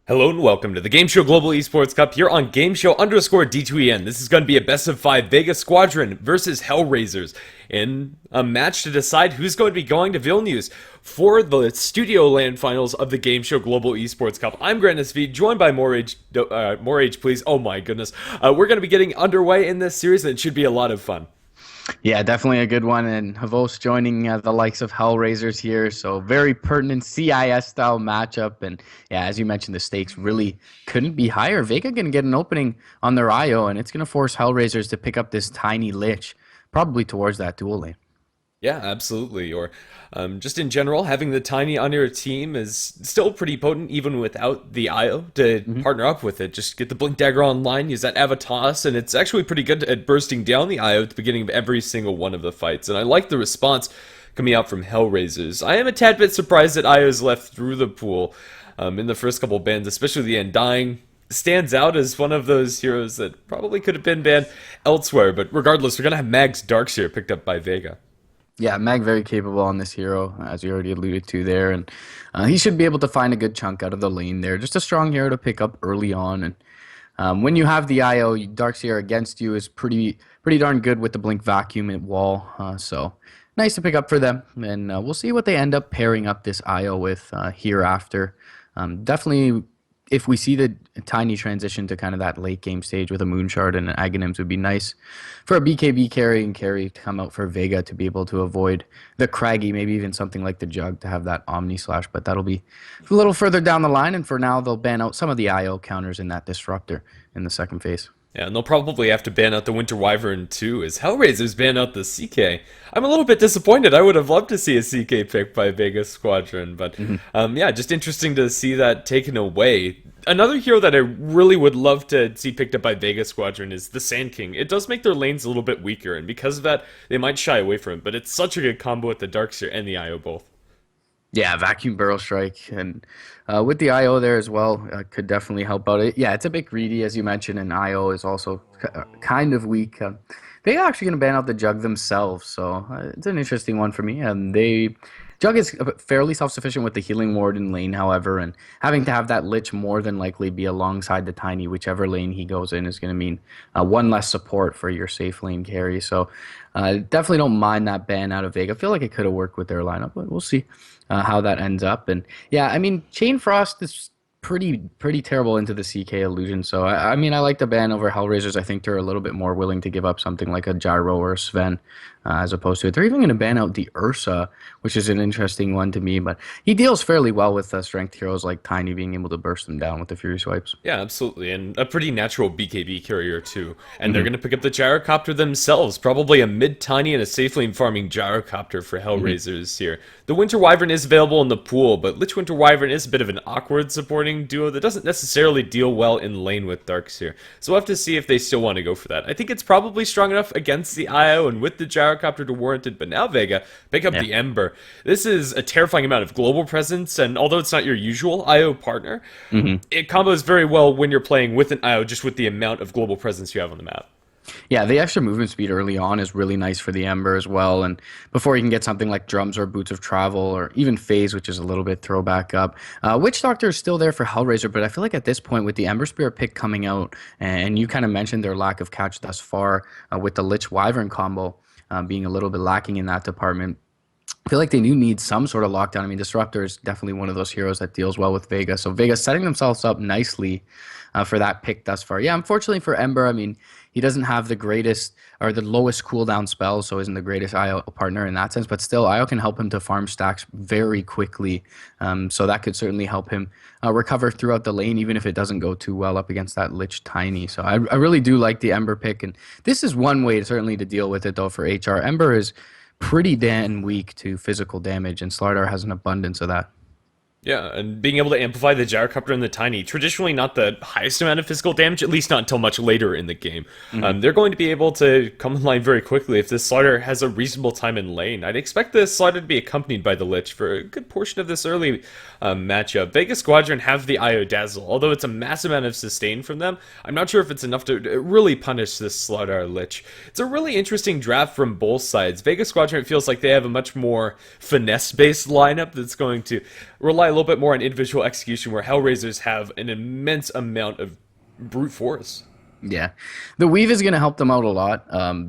Hello and welcome to the GameShow Global Esports Cup here on GameShow_D2EN. This is going to be a best of 5 Vega Squadron versus Hellraisers in a match to decide who's going to be going to Vilnius for the Studio Land finals of the GameShow Global Esports Cup. I'm Grant SV, joined by More Age, please. Oh my goodness. We're going to be getting underway in this series and it should be a lot of fun. Yeah, definitely a good one, and Havos joining the likes of Hellraisers here, so very pertinent CIS-style matchup, and yeah, as you mentioned, the stakes really couldn't be higher. Vega going to get an opening on their IO, and it's going to force Hellraisers to pick up this tiny lich, probably towards that dual lane. Yeah, absolutely. Or just in general, having the Tiny on your team is still pretty potent, even without the IO to partner up with it. Just get the Blink Dagger online, use that Avatos, and it's actually pretty good at bursting down the IO at the beginning of every single one of the fights. And I like the response coming out from Hellraisers. I am a tad bit surprised that IO's left through the pool in the first couple bans, especially the Undying. Stands out as one of those heroes that probably could have been banned elsewhere. But regardless, we're going to have Mag's Darkseer picked up by Vega. Yeah, Mag very capable on this hero, as you already alluded to there, and he should be able to find a good chunk out of the lane there. Just a strong hero to pick up early on, and when you have the IO, Darkseer against you is pretty darn good with the Blink Vacuum at wall, so nice to pick up for them, and we'll see what they end up pairing up this IO with hereafter. Definitely, if we see the Tiny transition to kind of that late game stage with a Moonshard and an Aghanims would be nice for a BKB carry and carry to come out for Vega to be able to avoid the Craggy, maybe even something like the Jug to have that Omni Slash, but that'll be a little further down the line, and for now they'll ban out some of the IO counters in that Disruptor in the second phase. Yeah, and they'll probably have to ban out the Winter Wyvern too, as Hellraisers ban out the CK. I'm a little bit disappointed. I would have loved to see a CK pick by Vegas Squadron, but yeah, just interesting to see that taken away. Another hero that I really would love to see picked up by Vegas Squadron is the Sand King. It does make their lanes a little bit weaker, and because of that, they might shy away from it, but it's such a good combo with the Darkseer and the IO both. Yeah, Vacuum Barrel Strike, and with the IO there as well, could definitely help out. Yeah, it's a bit greedy, as you mentioned, and IO is also kind of weak. They're actually going to ban out the Jug themselves, so it's an interesting one for me. And Jug is fairly self-sufficient with the Healing Ward in lane, however, and having to have that Lich more than likely be alongside the Tiny, whichever lane he goes in, is going to mean one less support for your safe lane carry. So definitely don't mind that ban out of Vega. I feel like it could have worked with their lineup, but we'll see how that ends up. And yeah, I mean, Chain Frost is pretty terrible into the CK illusion. So I mean, I like the ban over Hellraisers. I think they're a little bit more willing to give up something like a Gyro or a Sven as opposed to it. They're even going to ban out the Ursa, which is an interesting one to me. But he deals fairly well with strength heroes like Tiny being able to burst them down with the Fury Swipes. Yeah, absolutely, and a pretty natural BKB carrier too. And they're going to pick up the Gyrocopter themselves, probably a mid-Tiny and a safe lane farming Gyrocopter for Hellraisers here. The Winter Wyvern is available in the pool, but Lich Winter Wyvern is a bit of an awkward supporting duo that doesn't necessarily deal well in lane with Darkseer. So we'll have to see if they still want to go for that. I think it's probably strong enough against the IO and with the Gyrocopter to warrant it, but now Vega, pick up the Ember. This is a terrifying amount of global presence, and although it's not your usual IO partner, it combos very well when you're playing with an IO, just with the amount of global presence you have on the map. Yeah, the extra movement speed early on is really nice for the Ember as well. And before you can get something like Drums or Boots of Travel or even Phase, which is a little bit throwback up. Witch Doctor is still there for Hellraiser, but I feel like at this point with the Ember Spirit pick coming out, and you kind of mentioned their lack of catch thus far with the Lich Wyvern combo being a little bit lacking in that department. I feel like they do need some sort of lockdown. I mean, Disruptor is definitely one of those heroes that deals well with Vega. So Vega's setting themselves up nicely for that pick thus far. Yeah, unfortunately for Ember, I mean, he doesn't have the greatest or the lowest cooldown spell, so isn't the greatest IO partner in that sense. But still, IO can help him to farm stacks very quickly. So that could certainly help him recover throughout the lane, even if it doesn't go too well up against that Lich Tiny. So I really do like the Ember pick. And this is one way certainly to deal with it, though, for HR. Ember is pretty damn weak to physical damage, and Slardar has an abundance of that. Yeah, and being able to amplify the Gyrocopter and the Tiny, traditionally not the highest amount of physical damage, at least not until much later in the game. They're going to be able to come in line very quickly if this Slider has a reasonable time in lane. I'd expect this Slider to be accompanied by the Lich for a good portion of this early matchup. Vegas Squadron have the IO Dazzle, although it's a massive amount of sustain from them. I'm not sure if it's enough to really punish this Slider Lich. It's a really interesting draft from both sides. Vegas Squadron, it feels like they have a much more finesse-based lineup that's going to rely a little bit more on individual execution, where Hellraisers have an immense amount of brute force. Yeah, the weave is going to help them out a lot.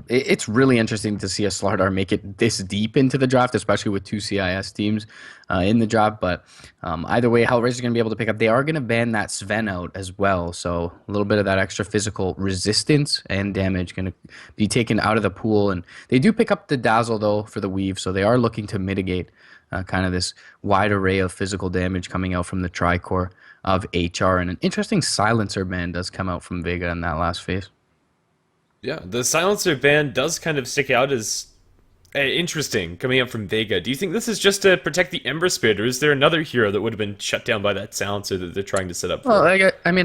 It's really interesting to see a Slardar make it this deep into the draft, especially with two CIS teams in the draft. But either way, Hellraiser is going to be able to pick up. They are going to ban that Sven out as well, so a little bit of that extra physical resistance and damage going to be taken out of the pool. And they do pick up the Dazzle though for the weave, so they are looking to mitigate kind of this wide array of physical damage coming out from the Tricore of HR, and an interesting silencer ban does come out from Vega in that last phase. Yeah, the silencer ban does kind of stick out as interesting coming up from Vega. Do you think this is just to protect the Ember Spirit, or is there another hero that would have been shut down by that silencer that they're trying to set up Well, for? I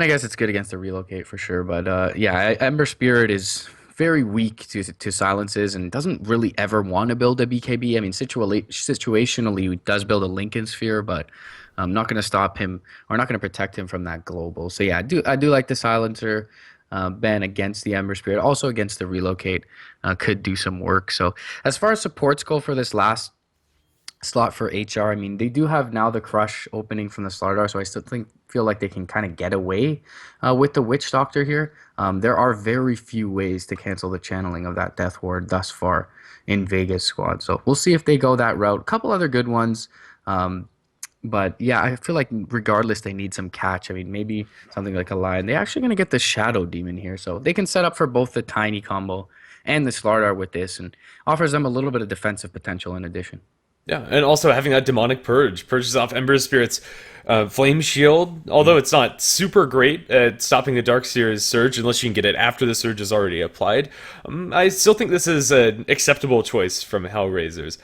guess it's good against the relocate for sure, but yeah, Ember Spirit is very weak to silences and doesn't really ever want to build a BKB. I mean, situationally, he does build a Lincoln Sphere, but I'm not going to stop him or not going to protect him from that global. So yeah, I do like the silencer ban against the Ember Spirit, also against the relocate could do some work. So as far as supports go for this last slot for HR, I mean, they do have now the Crush opening from the Slardar, so I still feel like they can kind of get away with the Witch Doctor here. There are very few ways to cancel the channeling of that Death Ward thus far in Vega's squad. So we'll see if they go that route. A couple other good ones. But yeah, I feel like regardless, they need some catch. I mean, maybe something like a lion. They're actually going to get the Shadow Demon here. So they can set up for both the Tiny combo and the Slardar with this, and offers them a little bit of defensive potential in addition. Yeah, and also having that demonic purge purges off Ember Spirit's flame shield. Although it's not super great at stopping the Darkseer's surge, unless you can get it after the surge is already applied. I still think this is an acceptable choice from Hellraisers.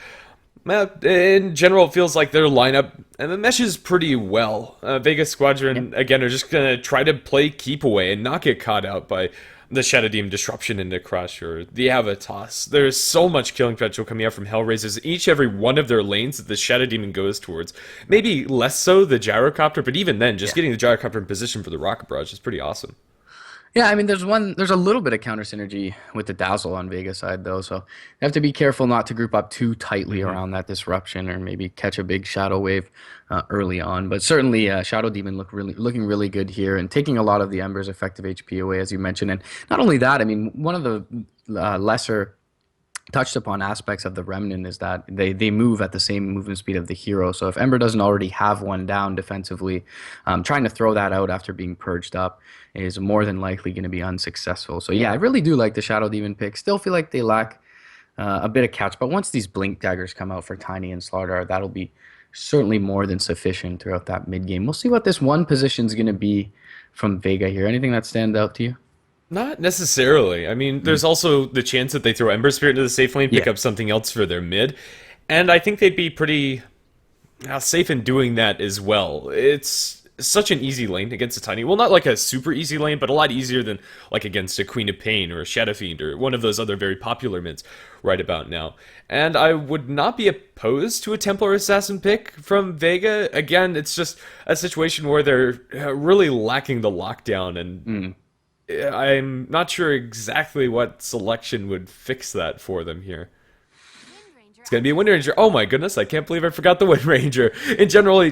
In general, it feels like their lineup and it meshes pretty well. Vega Squadron, again, are just going to try to play keep away and not get caught out by the Shadow Demon Disruption into Crush or the Avatos. There's so much killing potential coming out from Hellraisers. Every one of their lanes that the Shadow Demon goes towards. Maybe less so the Gyrocopter, but even then, just getting the Gyrocopter in position for the Rocket Barrage is pretty awesome. Yeah, I mean, there's a little bit of counter synergy with the Dazzle on Vega side though, so you have to be careful not to group up too tightly around that disruption or maybe catch a big shadow wave early on. But certainly, Shadow Demon looking really good here and taking a lot of the Ember's effective HP away, as you mentioned. And not only that, I mean, one of the lesser touched upon aspects of the Remnant is that they move at the same movement speed of the hero. So if Ember doesn't already have one down defensively, trying to throw that out after being purged up is more than likely going to be unsuccessful. So yeah, I really do like the Shadow Demon pick. Still feel like they lack a bit of catch, but once these Blink Daggers come out for Tiny and Slardar, that'll be certainly more than sufficient throughout that mid game. We'll see what this one position is going to be from Vega here. Anything that stands out to you? Not necessarily. I mean, there's also the chance that they throw Ember Spirit into the safe lane, pick Yeah. up something else for their mid, and I think they'd be pretty safe in doing that as well. It's such an easy lane against a Tiny. Well, not like a super easy lane, but a lot easier than like against a Queen of Pain or a Shadow Fiend or one of those other very popular mids right about now. And I would not be opposed to a Templar Assassin pick from Vega. Again, it's just a situation where they're really lacking the lockdown, and I'm not sure exactly what selection would fix that for them here. It's gonna be a Wind Ranger. Oh my goodness! I can't believe I forgot the Wind Ranger. In general,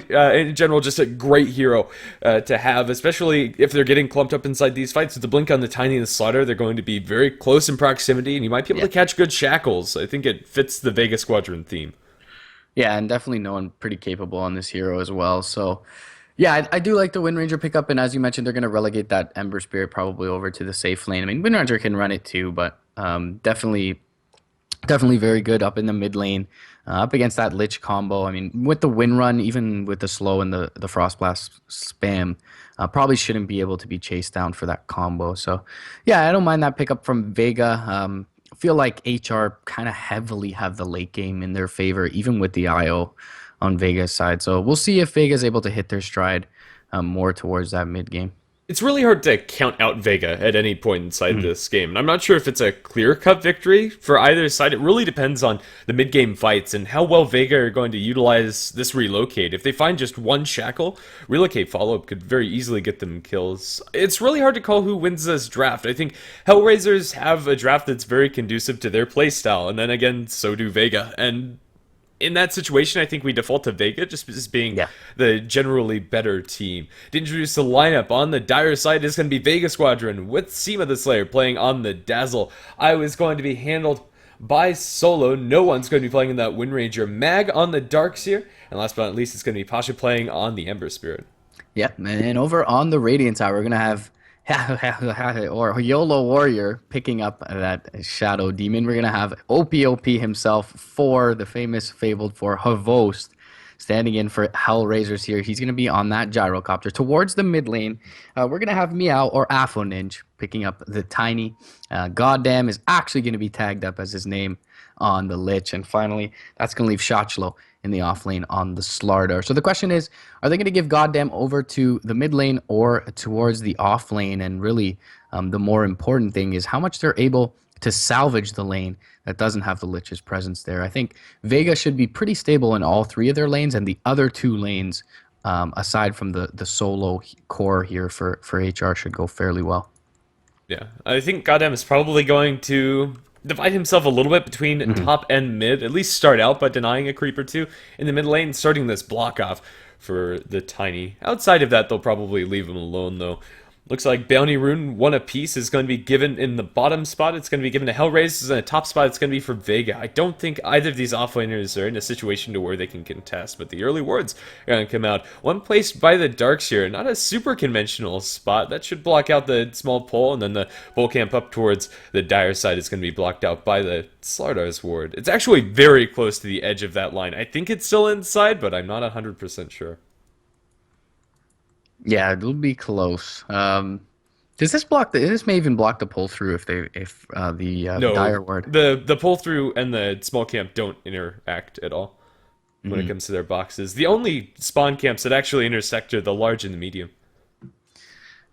just a great hero to have, especially if they're getting clumped up inside these fights. With the blink on the Tiny and the Slaughter, they're going to be very close in proximity, and you might be able to catch good shackles. I think it fits the Vega Squadron theme. Yeah, and definitely no one pretty capable on this hero as well. So, yeah, I do like the Wind Ranger pickup, and as you mentioned, they're going to relegate that Ember Spirit probably over to the safe lane. I mean, Wind Ranger can run it too, but definitely very good up in the mid lane, up against that Lich combo. I mean, with the Wind Run, even with the slow and the Frost Blast spam, probably shouldn't be able to be chased down for that combo. So, yeah, I don't mind that pickup from Vega. Feel like HR kind of heavily have the late game in their favor, even with the IO on Vega's side. So we'll see if Vega's able to hit their stride more towards that mid game. It's really hard to count out Vega at any point inside this game, and I'm not sure if it's a clear-cut victory for either side. It really depends on the mid-game fights and how well Vega are going to utilize this relocate. If they find just one shackle, relocate follow-up could very easily get them kills. It's really hard to call who wins this draft. I think Hellraisers have a draft that's very conducive to their playstyle, and then again, so do Vega. And in that situation, I think we default to Vega just as being Yeah. the generally better team. To introduce the lineup on the dire side is going to be Vega Squadron with Seema the Slayer playing on the Dazzle. I was going to be handled by Solo. No one's going to be playing in that Wind Ranger. Mag on the Darkseer. And last but not least, it's going to be Pasha playing on the Ember Spirit. Yep, and over on the Radiant side, we're gonna have or YOLO Warrior picking up that Shadow Demon. We're gonna have OPOP himself for the famous fabled for Havost standing in for Hellraisers here. He's gonna be on that gyrocopter towards the mid lane. We're gonna have Meow or Afoninj picking up the Tiny. Goddamn is actually gonna be tagged up as his name on the Lich, and finally that's gonna leave Shachlo in the off lane on the Slardar. So the question is, are they going to give Goddamn over to the mid lane or towards the off lane? And really, the more important thing is how much they're able to salvage the lane that doesn't have the Lich's presence there. I think Vega should be pretty stable in all three of their lanes, and the other two lanes, aside from the solo core here for HR, should go fairly well. Yeah, I think Goddamn is probably going to divide himself a little bit between top and mid, at least start out by denying a creep or two in the mid lane, starting this block off for the Tiny. Outside of that, they'll probably leave him alone, though. Looks like Bounty Rune, one apiece, is going to be given in the bottom spot. It's going to be given to Hellraisers, and the top spot it's going to be for Vega. I don't think either of these offlaners are in a situation to where they can contest, but the early wards are going to come out. One placed by the Darkseer, not a super conventional spot. That should block out the small pole, and then the bull camp up towards the dire side is going to be blocked out by the Slardar's ward. It's actually very close to the edge of that line. I think it's still inside, but I'm not 100% sure. Yeah, it'll be close. Does this block this may even block the pull through if the No, dire ward. the pull through and the small camp don't interact at all when it comes to their boxes. The only spawn camps that actually intersect are the large and the medium.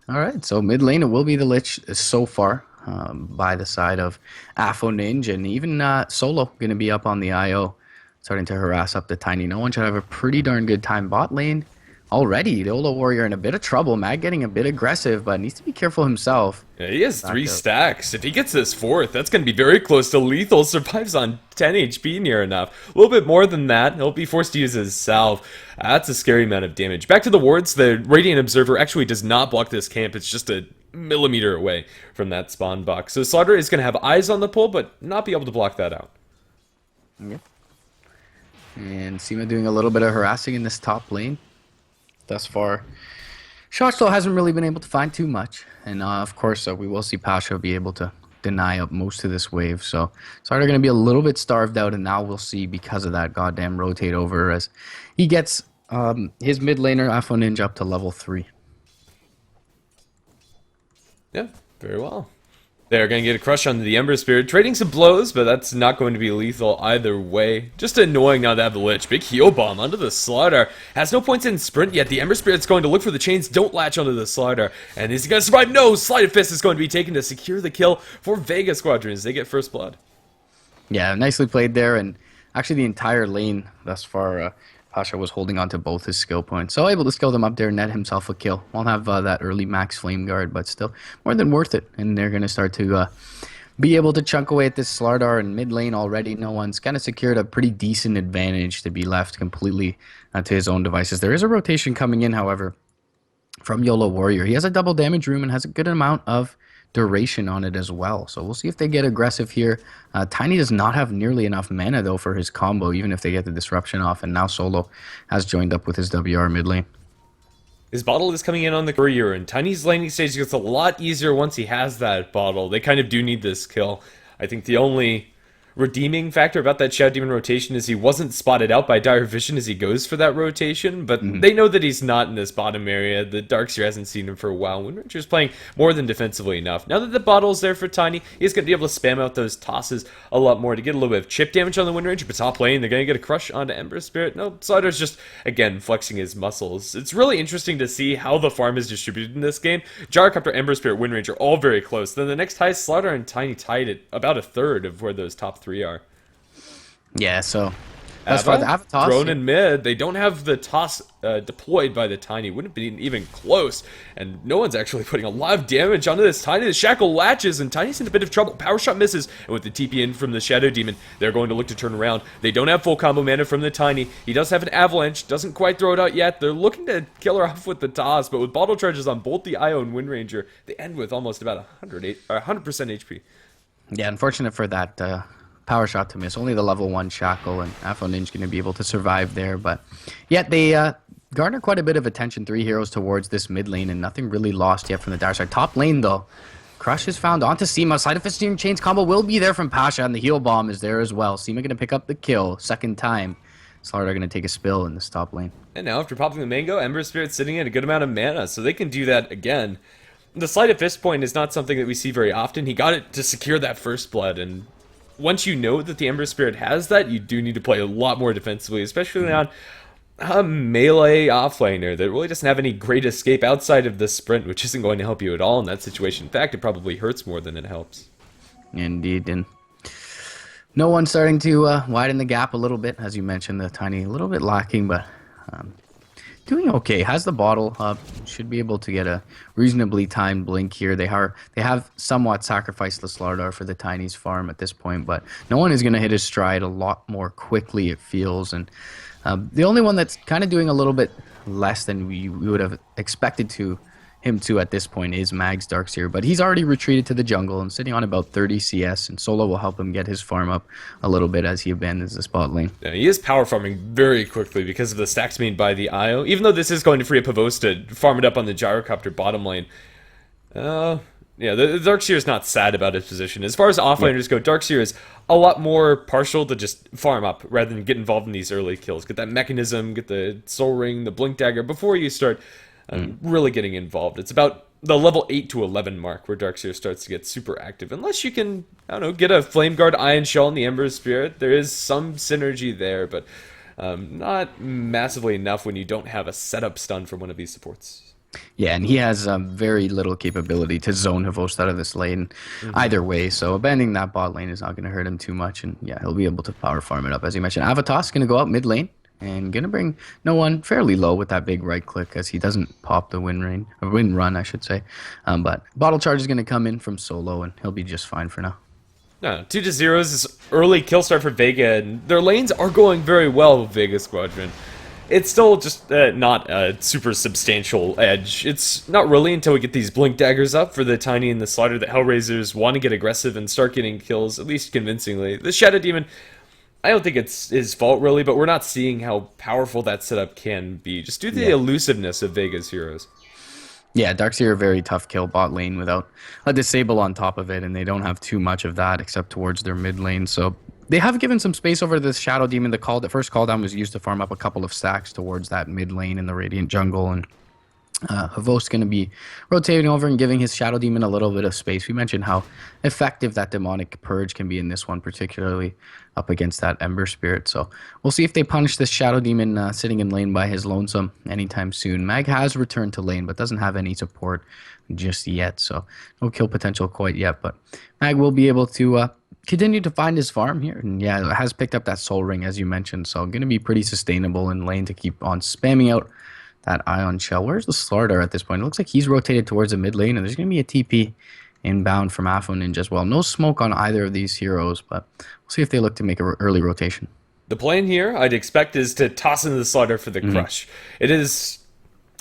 All right, so mid lane it will be the Lich so far, by the side of Afoninj, and even Solo going to be up on the IO, starting to harass up the Tiny. No one should have a pretty darn good time bot lane. Already, the Olo Warrior in a bit of trouble. Mag getting a bit aggressive, but needs to be careful himself. Yeah, he has 3 stacks. If he gets this 4th, that's going to be very close to lethal. Survives on 10 HP near enough. A little bit more than that. He'll be forced to use his salve. That's a scary amount of damage. Back to the wards. The Radiant Observer actually does not block this camp. It's just a millimeter away from that spawn box. So Slaughter is going to have eyes on the pole, but not be able to block that out. Yep. And Seema doing a little bit of harassing in this top lane. Thus far, Shachlo hasn't really been able to find too much. And of course, we will see Pasha be able to deny up most of this wave. So Sartre going to be a little bit starved out, and now we'll see because of that goddamn rotate over as he gets his mid laner Afoninj up to level 3. Yeah, very well. They're going to get a crush on the Ember Spirit, trading some blows, but that's not going to be lethal either way. Just annoying now to have the Lich. Big heal bomb onto the Slaughter. Has no points in sprint yet. The Ember Spirit's going to look for the chains. Don't latch onto the Slaughter. And is he going to survive? No! Sleight of Fist is going to be taken to secure the kill for Vega Squadron as they get first blood. Yeah, nicely played there. And actually the entire lane thus far, Pasha was holding on to both his skill points. So able to skill them up there, net himself a kill. Won't have that early max flame guard, but still more than worth it. And they're going to start to be able to chunk away at this Slardar in mid lane already. No one's kind of secured a pretty decent advantage to be left completely to his own devices. There is a rotation coming in, however, from YOLO Warrior. He has a double damage room and has a good amount of duration on it as well. So we'll see if they get aggressive here. Tiny does not have nearly enough mana, though, for his combo, even if they get the disruption off. And now Solo has joined up with his WR mid lane. His bottle is coming in on the courier, and Tiny's laning stage gets a lot easier once he has that bottle. They kind of do need this kill. I think the only redeeming factor about that Shadow Demon rotation is he wasn't spotted out by Dire Vision as he goes for that rotation, but they know that he's not in this bottom area. The Darkseer hasn't seen him for a while. Wind Ranger's playing more than defensively enough. Now that the bottle's there for Tiny, he's going to be able to spam out those tosses a lot more to get a little bit of chip damage on the Wind Ranger, but top lane, they're going to get a crush onto Ember Spirit. No, Slider's just, again, flexing his muscles. It's really interesting to see how the farm is distributed in this game. Gyrocopter, Ember Spirit, Wind Ranger, all very close. Then the next highest, Slider and Tiny tied at about a third of where those top 3 are. Yeah, so Thus far, the Ava Avatos, thrown yeah. in mid. They don't have the toss deployed by the Tiny. Wouldn't be even close. And no one's actually putting a lot of damage onto this Tiny. The Shackle latches, and Tiny's in a bit of trouble. Power Shot misses, and with the TP in from the Shadow Demon, they're going to look to turn around. They don't have full combo mana from the Tiny. He does have an Avalanche. Doesn't quite throw it out yet. They're looking to kill her off with the toss, but with bottle charges on both the Io and Wind Ranger, they end with almost about 100% HP. Yeah, unfortunate for that power shot to miss. Only the level 1 Shackle, and Afro Ninja going to be able to survive there. But yet they garner quite a bit of attention, 3 heroes towards this mid lane, and nothing really lost yet from the Dire side. Top lane, though, Crush is found onto Seema. Side of Steering Chains combo will be there from Pasha, and the heal bomb is there as well. Seema going to pick up the kill, second time. Slardar going to take a spill in this top lane. And now after popping the Mango, Ember Spirit's sitting in a good amount of mana, so they can do that again. The Sleight of Fist point is not something that we see very often. He got it to secure that first blood, and once you know that the Ember Spirit has that, you do need to play a lot more defensively, especially on a melee offlaner that really doesn't have any great escape outside of the sprint, which isn't going to help you at all in that situation. In fact, it probably hurts more than it helps. Indeed, and no one starting to widen the gap a little bit, as you mentioned. The Tiny a little bit lacking, but doing okay. Has the bottle up. Should be able to get a reasonably timed blink here. They have somewhat sacrificed the Slardar for the Tiny's farm at this point, but no one is going to hit his stride a lot more quickly, it feels. And the only one that's kind of doing a little bit less than we would have expected him to at this point is Mag's Darkseer, but he's already retreated to the jungle and sitting on about 30 CS, and Solo will help him get his farm up a little bit as he abandons the spot lane. Yeah, he is power farming very quickly because of the stacks made by the Io, even though this is going to free up Pavos to farm it up on the Gyrocopter bottom lane. Yeah, the Darkseer is not sad about his position. As far as offlaners go, Darkseer is a lot more partial to just farm up rather than get involved in these early kills. Get that mechanism, get the Soul Ring, the Blink Dagger before you start really getting involved. It's about the level 8 to 11 mark where Darkseer starts to get super active. Unless you can, I don't know, get a Flame Guard Iron Shell in the Ember Spirit. There is some synergy there, but not massively enough when you don't have a setup stun from one of these supports. Yeah, and he has very little capability to zone Havost out of this lane either way, so abandoning that bot lane is not going to hurt him too much, and yeah, he'll be able to power farm it up. As you mentioned, Avatos going to go out mid lane and going to bring no one fairly low with that big right click as he doesn't pop the win run, I should say. But bottle charge is going to come in from Solo, and he'll be just fine for now. No, 2-0 is this early kill start for Vega, and their lanes are going very well with Vega Squadron. It's still just not a super substantial edge. It's not really until we get these Blink Daggers up for the Tiny and the Slaughter that Hellraisers want to get aggressive and start getting kills, at least convincingly. The Shadow Demon, I don't think it's his fault really, but we're not seeing how powerful that setup can be, just due to the elusiveness of Vega's heroes. Yeah, Darkseer a very tough kill bot lane without a disable on top of it, and they don't have too much of that except towards their mid lane, so they have given some space over this Shadow Demon. The first call down was used to farm up a couple of stacks towards that mid lane in the Radiant jungle, and Havost going to be rotating over and giving his Shadow Demon a little bit of space. We mentioned how effective that Demonic Purge can be in this one, particularly up against that Ember Spirit. So we'll see if they punish this Shadow Demon sitting in lane by his lonesome anytime soon. Mag has returned to lane, but doesn't have any support just yet, so no kill potential quite yet. But Mag will be able to continue to find his farm here, and yeah, has picked up that Soul Ring as you mentioned, so going to be pretty sustainable in lane to keep on spamming out that Ion Shell. Where's the Slardar at this point? It looks like he's rotated towards the mid lane, and there's going to be a TP inbound from Afo Ninja as well. No smoke on either of these heroes, but we'll see if they look to make an early rotation. The plan here, I'd expect, is to toss in the Slaughter for the crush. It is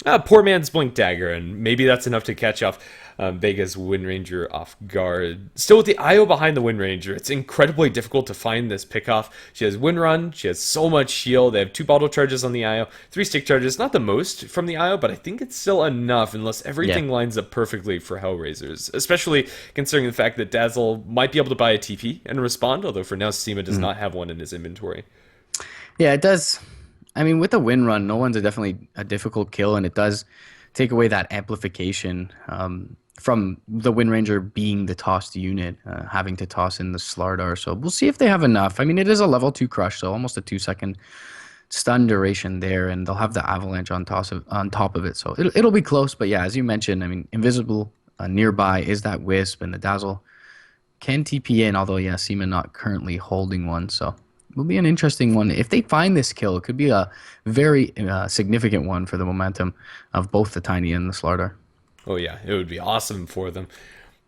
a poor man's Blink Dagger, and maybe that's enough to catch off Vega's Wind Ranger off guard. Still with the IO behind the Wind Ranger, it's incredibly difficult to find this pickoff. She has Wind Run, she has so much shield, they have 2 bottle charges on the IO, 3 stick charges, not the most from the IO, but I think it's still enough unless everything lines up perfectly for Hellraisers, especially considering the fact that Dazzle might be able to buy a TP and respond, although for now Seema does not have one in his inventory. Yeah, it does. I mean, with the Wind Run, no one's definitely a difficult kill, and it does take away that amplification from the Wind Ranger being the tossed unit, having to toss in the Slardar. So we'll see if they have enough. I mean, it is a level 2 crush, so almost a 2-second stun duration there, and they'll have the Avalanche on top of it. So it'll be close, but yeah, as you mentioned, I mean, invisible nearby is that Wisp, and the Dazzle can TP in, although yeah, Seema not currently holding one, so will be an interesting one. If they find this kill, it could be a very significant one for the momentum of both the Tiny and the Slardar. Oh yeah, it would be awesome for them.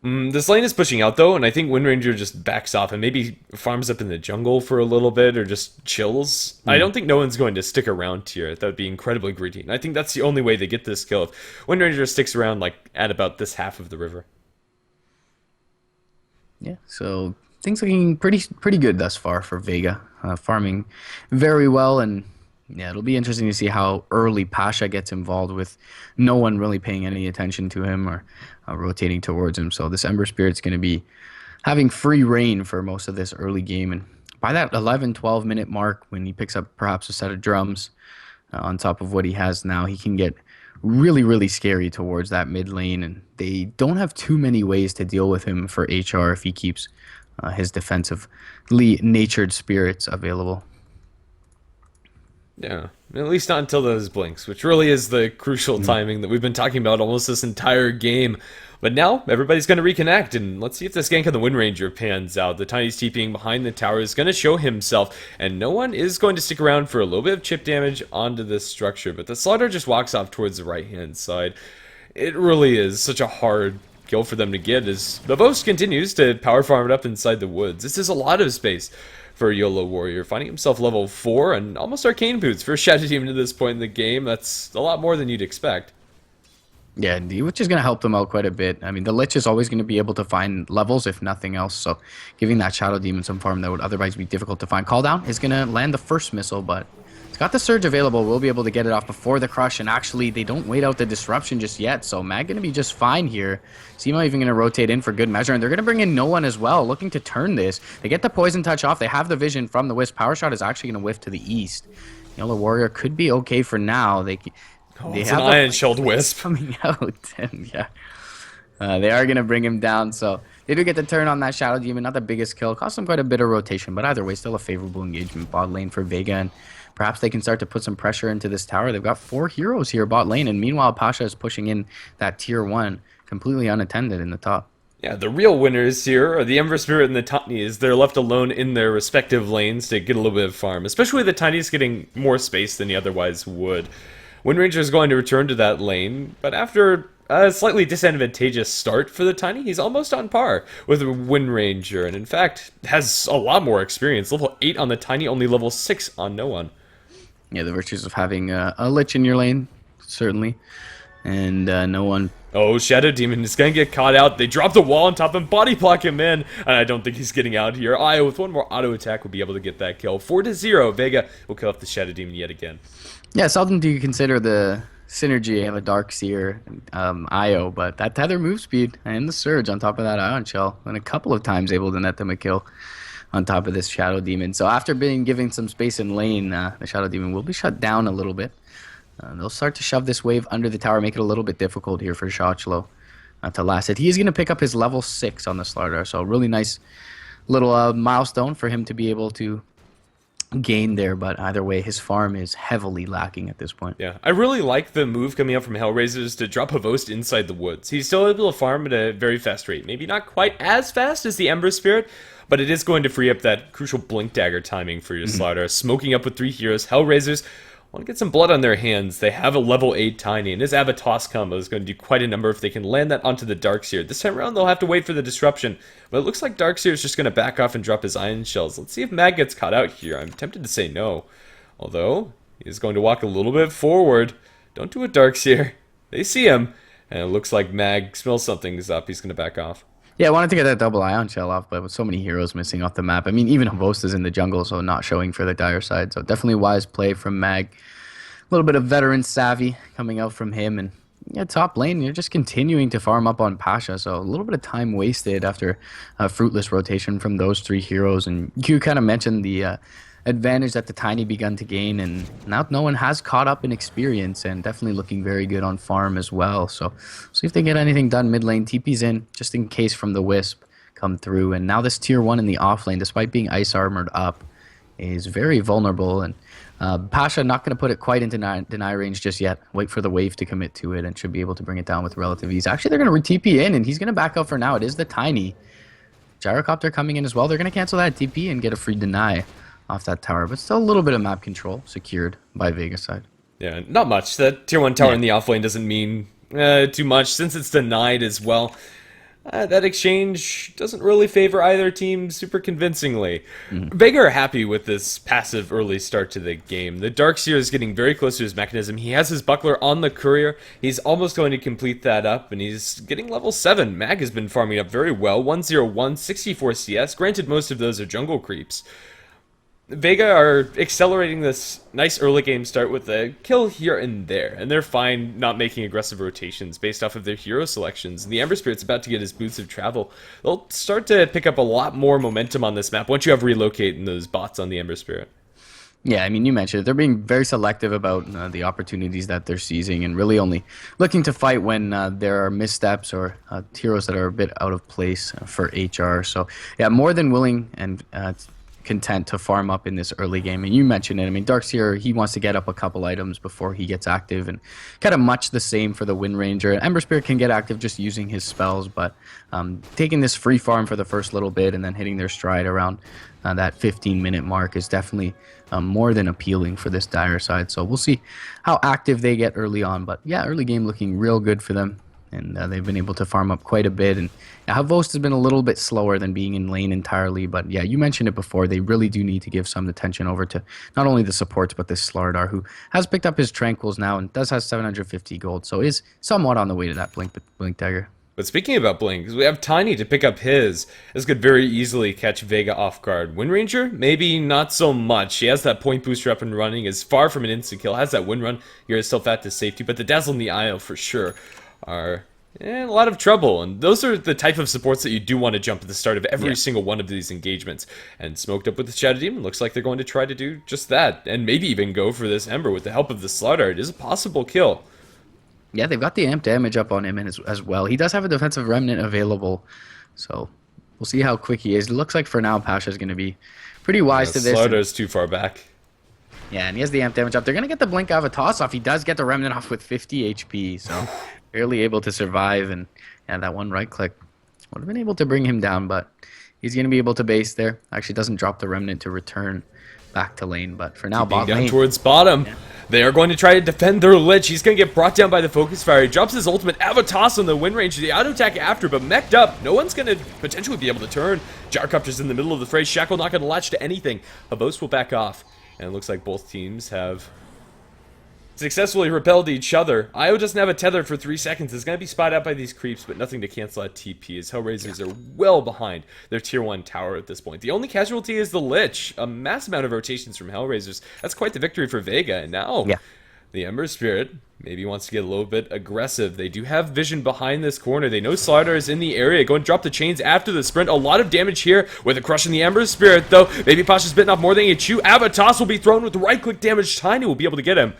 This lane is pushing out though, and I think Windranger just backs off and maybe farms up in the jungle for a little bit or just chills. I don't think no one's going to stick around here. That would be incredibly greedy. And I think that's the only way they get this kill. If Windranger sticks around like at about this half of the river. Yeah, so things looking pretty good thus far for Vega. Farming very well, and yeah, it'll be interesting to see how early Pasha gets involved with no one really paying any attention to him or rotating towards him. So this Ember Spirit's going to be having free reign for most of this early game, and by that 11-12 minute mark, when he picks up perhaps a set of drums on top of what he has now, he can get really scary towards that mid lane, and they don't have too many ways to deal with him for HR if he keeps his defensively natured spirits available. Yeah, at least not until those blinks, which really is the crucial timing that we've been talking about almost this entire game. But now, everybody's going to reconnect, and let's see if this gank on the Windranger pans out. The Tiny's TPing behind the tower is going to show himself, and no one is going to stick around for a little bit of chip damage onto this structure, but the Slaughter just walks off towards the right-hand side. It really is such a hard kill for them to get as the Boast continues to power farm it up inside the woods. This is a lot of space for YOLO Warrior, finding himself level 4 and almost arcane boots for a Shadow Demon to this point in the game. That's a lot more than you'd expect. Yeah, indeed, which is going to help them out quite a bit. I mean, the Lich is always going to be able to find levels, if nothing else, so giving that Shadow Demon some farm that would otherwise be difficult to find. Call down is going to land the first missile, but it's got the Surge available. We'll be able to get it off before the Crush, and actually, they don't wait out the Disruption just yet, so Mag going to be just fine here. Simo even going to rotate in for good measure, and they're going to bring in no one as well, looking to turn this. They get the Poison Touch off. They have the vision from the Wisp. Power Shot is actually going to whiff to the east. YOLO Warrior could be okay for now. They It's have an Iron Shield Wisp. coming out, and yeah, they are going to bring him down, so they do get the turn on that Shadow Demon. Not the biggest kill, cost them quite a bit of rotation, but either way, still a favorable engagement bot lane for Vega, and perhaps they can start to put some pressure into this tower. They've got 4 heroes here bot lane, and meanwhile Pasha is pushing in that tier 1 completely unattended in the top. Yeah, the real winners here are the Ember Spirit and the Tinies. They're left alone in their respective lanes to get a little bit of farm, especially the Tinies getting more space than he otherwise would. Windranger is going to return to that lane, but after a slightly disadvantageous start for the Tiny, he's almost on par with Windranger, and in fact, has a lot more experience. Level 8 on the Tiny, only level 6 on no one. Yeah, the virtues of having a Lich in your lane, certainly, and no one. Oh, Shadow Demon is going to get caught out. They drop the wall on top and body block him in, and I don't think he's getting out here. Io, with one more auto attack, will be able to get that kill. 4-0, Vega will kill off the Shadow Demon yet again. Yeah, seldom do you consider the synergy of a Darkseer Io, but that tether move speed and the Surge on top of that Ion Shell, and a couple of times able to net them a kill on top of this Shadow Demon. So after being given some space in lane, the Shadow Demon will be shut down a little bit. They'll start to shove this wave under the tower, make it a little bit difficult here for Shochlo to last it. He is going to pick up his level 6 on the Slardar, so a really nice little milestone for him to be able to gain there, but either way, his farm is heavily lacking at this point. Yeah, I really like the move coming up from Hellraisers to drop Havost inside the woods. He's still able to farm at a very fast rate. Maybe not quite as fast as the Ember Spirit, but it is going to free up that crucial Blink Dagger timing for your Slardar. Smoking up with 3 heroes, Hellraisers want to get some blood on their hands. They have a level 8 Tiny, and his Avatos combo is going to do quite a number if they can land that onto the Darkseer. This time around, they'll have to wait for the disruption, but it looks like Darkseer is just going to back off and drop his Iron Shells. Let's see if Mag gets caught out here. I'm tempted to say no, although he is going to walk a little bit forward. Don't do it, Darkseer. They see him, and it looks like Mag smells something's up. He's going to back off. Yeah, I wanted to get that double Ion Shell off, but with so many heroes missing off the map, I mean, even Havost is in the jungle, so not showing for the dire side, so definitely wise play from Mag. A little bit of veteran savvy coming out from him, and yeah, top lane, you're just continuing to farm up on Pasha, so a little bit of time wasted after a fruitless rotation from those 3 heroes, and you kind of mentioned the advantage that the Tiny begun to gain, and now no one has caught up in experience, and definitely looking very good on farm as well, so see if they get anything done mid lane. TP's in, just in case from the Wisp come through, and now this tier 1 in the off lane, despite being ice armored up, is very vulnerable, and Pasha not going to put it quite into deny range just yet. Wait for the wave to commit to it and should be able to bring it down with relative ease. Actually, they're going to TP in, and he's going to back up for now. It is the Tiny. Gyrocopter coming in as well. They're going to cancel that TP and get a free deny off that tower, but still a little bit of map control secured by Vega side. Yeah, not much. That tier 1 tower Yeah. in the offlane doesn't mean too much since it's denied as well. That exchange doesn't really favor either team super convincingly. Vega are happy with this passive early start to the game. The Darkseer is getting very close to his mechanism. He has his buckler on the courier. He's almost going to complete that up, and he's getting level 7. Mag has been farming up very well. 101, 64 CS. Granted, most of those are jungle creeps. Vega are accelerating this nice early game start with a kill here and there, and they're fine not making aggressive rotations based off of their hero selections. And the Ember Spirit's about to get his boots of travel. They'll start to pick up a lot more momentum on this map once you have relocate and those bots on the Ember Spirit. Yeah, I mean, you mentioned it. They're being very selective about the opportunities that they're seizing and really only looking to fight when there are missteps or heroes that are a bit out of place for HR. So, yeah, more than willing and content to farm up in this early game. And you mentioned it. I mean, Darkseer, he wants to get up a couple items before he gets active, and kind of much the same for the Wind Ranger. Ember Spirit can get active just using his spells, but taking this free farm for the first little bit and then hitting their stride around that 15-minute mark is definitely more than appealing for this Dire side. So we'll see how active they get early on. But yeah, early game looking real good for them. And they've been able to farm up quite a bit. And Havost has been a little bit slower than being in lane entirely. But yeah, you mentioned it before. They really do need to give some attention over to not only the supports, but this Slardar, who has picked up his Tranquils now and does have 750 gold. So is somewhat on the way to that Blink Dagger. But speaking about Blink, we have Tiny to pick up his. This could very easily catch Vega off guard. Wind Ranger? Maybe not so much. He has that point booster up and running, is far from an instant kill, has that wind run, you're himself at to safety, but the Dazzle and the IO for sure are in a lot of trouble, and those are the type of supports that you do want to jump at the start of every single one of these engagements. And Smoked Up with the Shadow Demon looks like they're going to try to do just that, and maybe even go for this Ember with the help of the Slardar. It is a possible kill. Yeah, they've got the amp damage up on him as well. He does have a defensive remnant available, so we'll see how quick he is. It looks like for now Pasha's going to be pretty wise to this. Slardar's too far back. Yeah, and he has the amp damage up. They're going to get the Blink out of a toss-off. He does get the remnant off with 50 HP, so barely able to survive. And yeah, that one right click would have been able to bring him down, but he's going to be able to base there. Actually doesn't drop the remnant to return back to lane, but for now, bot down lane. Towards bottom. Yeah. They are going to try to defend their Lich. He's going to get brought down by the Focus Fire. He drops his ultimate, Avatos on the Wind Ranger. The auto attack after, but mech'd up. No one's going to potentially be able to turn. Gyrocopter's in the middle of the fray. Shackle not going to latch to anything. Havost will back off. And it looks like both teams have successfully repelled each other. Io doesn't have a tether for 3 seconds. It's going to be spotted out by these creeps, but nothing to cancel out TP, as Hellraisers are well behind their tier 1 tower at this point. The only casualty is the Lich. A mass amount of rotations from Hellraisers. That's quite the victory for Vega. And now the Ember Spirit maybe wants to get a little bit aggressive. They do have vision behind this corner. They know Slardar is in the area. Go and drop the chains after the sprint. A lot of damage here with a crush in the Ember Spirit, though. Maybe Pasha's bitten off more than he can chew. Avatos will be thrown with the right-click damage. Tiny will be able to get him.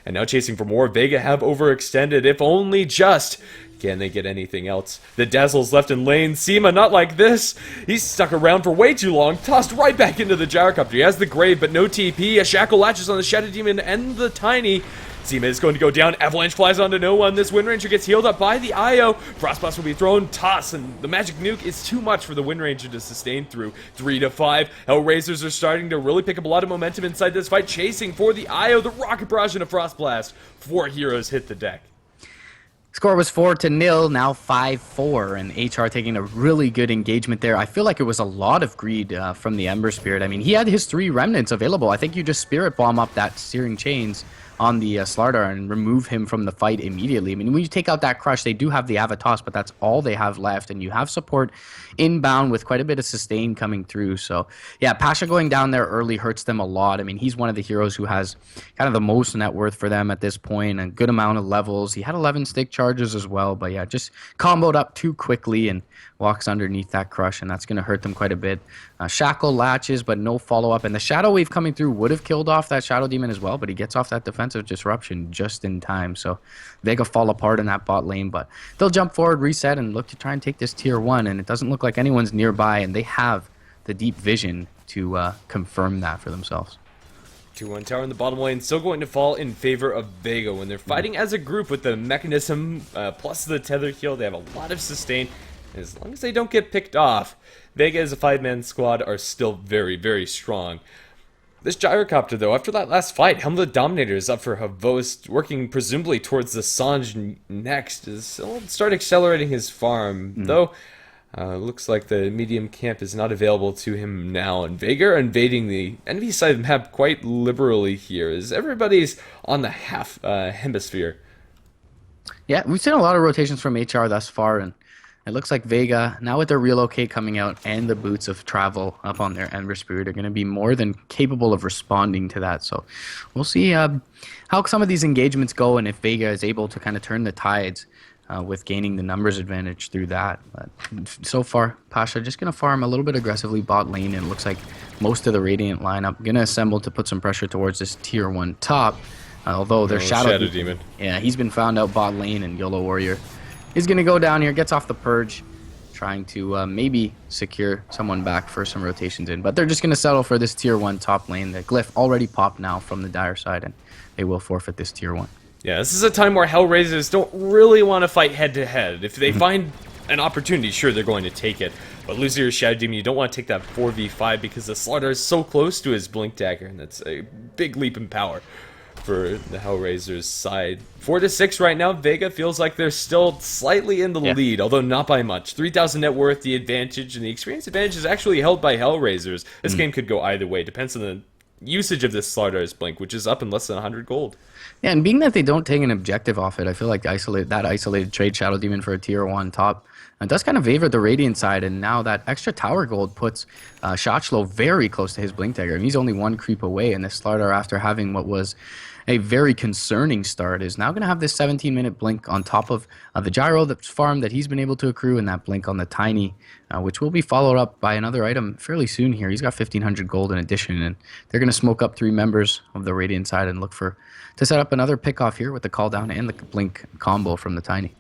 And now chasing for more. Vega have overextended, if only just. Can they get anything else? The Dazzle's left in lane. Seema, not like this. He's stuck around for way too long. Tossed right back into the Gyrocopter. He has the Grave, but no TP. A Shackle latches on the Shadow Demon and the Tiny. Seema is going to go down. Avalanche flies onto no one. This Wind Ranger gets healed up by the IO. Frostblast will be thrown. Toss, and the Magic Nuke is too much for the Wind Ranger to sustain through. 3 to 5. Hellraisers are starting to really pick up a lot of momentum inside this fight. Chasing for the IO. The Rocket Barrage and a Frostblast. 4 heroes hit the deck. Score was 4-0, now 5-4, and HR taking a really good engagement there. I feel like it was a lot of greed from the Ember Spirit. I mean, he had his 3 remnants available. I think you just Spirit Bomb up that Searing Chains on the Slardar and remove him from the fight immediately. I mean, when you take out that crush, they do have the Avatos, but that's all they have left, and you have support inbound with quite a bit of sustain coming through. So yeah, Pasha going down there early hurts them a lot. I mean, he's one of the heroes who has kind of the most net worth for them at this point, a good amount of levels. He had 11 stick charges as well, but yeah, just comboed up too quickly and walks underneath that crush, and that's going to hurt them quite a bit. Shackle latches, but no follow-up, and the Shadow Wave coming through would have killed off that Shadow Demon as well, but he gets off that defensive disruption just in time. So Vega fall apart in that bot lane, but they'll jump forward, reset, and look to try and take this tier 1, and it doesn't look like anyone's nearby, and they have the deep vision to confirm that for themselves. 2-1 tower in the bottom lane, still going to fall in favor of Vega when they're fighting as a group with the mechanism plus the tether heal. They have a lot of sustain, and as long as they don't get picked off, Vega as a 5-man squad are still very, very strong. This gyrocopter, though, after that last fight, Helm the Dominator is up for Havost, working presumably towards the Sange next. He'll start accelerating his farm, though. Looks like the medium camp is not available to him now, and Vega are invading the enemy side of the map quite liberally here, as everybody's on the hemisphere. Yeah, we've seen a lot of rotations from HR thus far, and it looks like Vega, now with their relocate coming out and the boots of travel up on their Ember Spirit, are going to be more than capable of responding to that. So we'll see how some of these engagements go, and if Vega is able to kind of turn the tides with gaining the numbers advantage through that. But so far, Pasha just going to farm a little bit aggressively bot lane, and it looks like most of the Radiant lineup going to assemble to put some pressure towards this tier 1 top. Although their Shadow Demon. Yeah, he's been found out bot lane, and YOLO Warrior is going to go down here, gets off the Purge, trying to maybe secure someone back for some rotations in. But they're just going to settle for this tier 1 top lane. The Glyph already popped now from the Dire side, and they will forfeit this tier 1. Yeah, this is a time where Hellraisers don't really want to fight head-to-head. If they find an opportunity, sure, they're going to take it. But losing your Shadow Demon, you don't want to take that 4v5 because the Slaughter is so close to his Blink Dagger, and that's a big leap in power for the Hellraisers side. 4-6 right now. Vega feels like they're still slightly in the lead, although not by much. 3,000 net worth, the advantage, and the experience advantage is actually held by Hellraisers. This game could go either way. Depends on the usage of this Slaughter's Blink, which is up in less than 100 gold. Yeah, and being that they don't take an objective off it, I feel like isolated trade Shadow Demon for a tier 1 top does kind of favor the Radiant side, and now that extra tower gold puts Shotchlo very close to his Blink Dagger, and he's only 1 creep away, and this Slaughter, after having what was a very concerning start, is now going to have this 17-minute blink on top of the gyro that's farmed that he's been able to accrue, and that blink on the Tiny, which will be followed up by another item fairly soon here. He's got 1,500 gold in addition, and they're going to smoke up 3 members of the Radiant side and look to set up another pick off here with the call down and the blink combo from the Tiny.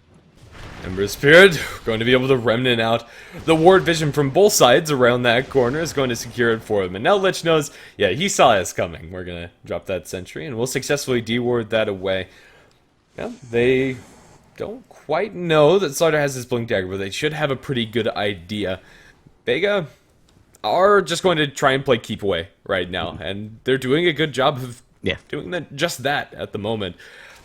Ember Spirit going to be able to remnant out the ward vision from both sides around that corner, is going to secure it for them. And now Lich knows, yeah, he saw us coming. We're going to drop that sentry, and we'll successfully de-ward that away. Yeah, they don't quite know that Slaughter has his Blink Dagger, but they should have a pretty good idea. Vega are just going to try and play keep away right now, and they're doing a good job of doing just that at the moment.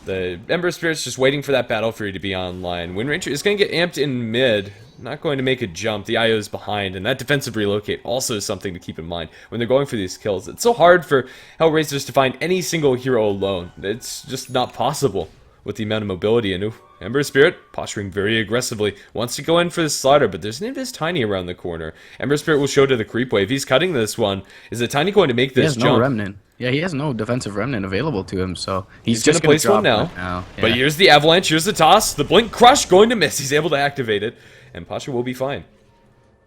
The Ember Spirit's just waiting for that Battle Fury to be online. Wind Ranger is going to get amped in mid, not going to make a jump. The IO's behind, and that defensive relocate also is something to keep in mind when they're going for these kills. It's so hard for Hellraisers to find any single hero alone. It's just not possible with the amount of mobility. And Ember Spirit, posturing very aggressively, wants to go in for the Slaughter, but there's an Invis Tiny around the corner. Ember Spirit will show to the creep wave. He's cutting this one. Is the Tiny going to make this jump? He has no remnant. Yeah, he has no defensive remnant available to him, so he's just going to place one now. Yeah. But here's the Avalanche, here's the toss. The Blink Crush going to miss. He's able to activate it, and Pasha will be fine.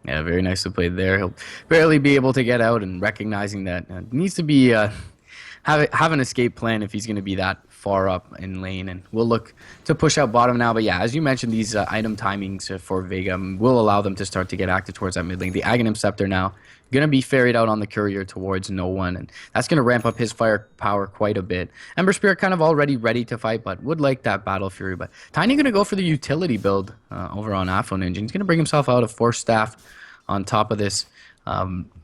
Yeah, very nicely played there. He'll barely be able to get out, and recognizing that needs to be have an escape plan if he's going to be that far up in lane, and we'll look to push out bottom now. But yeah, as you mentioned, these item timings for Vega will allow them to start to get active towards that mid lane. The Aghanim Scepter now going to be ferried out on the courier towards no one, and that's going to ramp up his firepower quite a bit. Ember Spirit kind of already ready to fight, but would like that Battle Fury. But Tiny going to go for the utility build over on Afro Ninja. He's going to bring himself out of Force Staff on top of this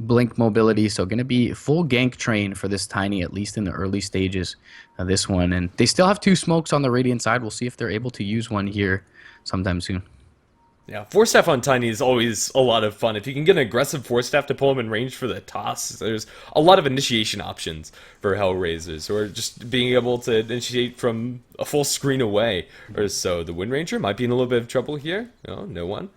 blink mobility, so going to be full gank train for this Tiny, at least in the early stages of this one. And they still have 2 smokes on the Radiant side. We'll see if they're able to use one here sometime soon. Yeah, Force Staff on Tiny is always a lot of fun. If you can get an aggressive Force Staff to pull him in range for the toss, there's a lot of initiation options for Hellraisers, or just being able to initiate from a full screen away or so. The Wind Ranger might be in a little bit of trouble here. No one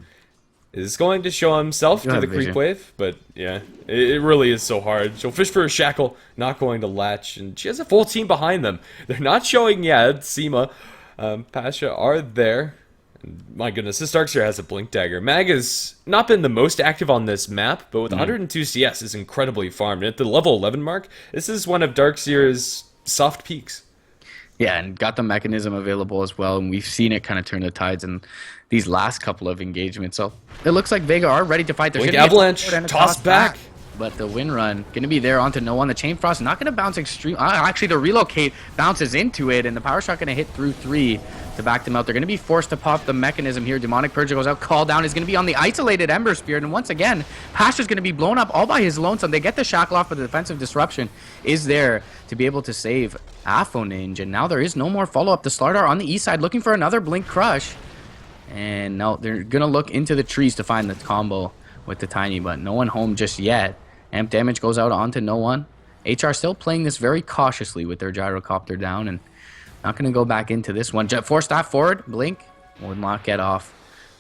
is going to show himself to the creep wave, but yeah, it really is so hard. She'll fish for a shackle, not going to latch, and she has a full team behind them. They're not showing yet. Seema, Pasha are there. My goodness, this Darkseer has a Blink Dagger. Mag has not been the most active on this map, but with 102 CS is incredibly farmed. And at the level 11 mark, this is one of Darkseer's soft peaks. Yeah, and got the mechanism available as well, and we've seen it kind of turn the tides in these last couple of engagements. So it looks like Vega are ready to fight. Blink Avalanche, toss back. but the win run going to be there onto no one. The Chain Frost not going to bounce extreme. Actually, the relocate bounces into it, and the Power Shot going to hit through 3 to back them out. They're going to be forced to pop the mechanism here. Demonic Purge goes out. Call down is going to be on the isolated Ember Spirit, and once again, Pastor's going to be blown up all by his lonesome. They get the shackle off, but the defensive disruption is there to be able to save Afoninge, and now there is no more follow-up. The Slardar on the east side looking for another Blink Crush, and now they're going to look into the trees to find the combo with the Tiny, but no one home just yet. Amp damage goes out onto no one. HR still playing this very cautiously with their gyrocopter down, and not going to go back into this one. Jet Force staff forward. Blink will not get off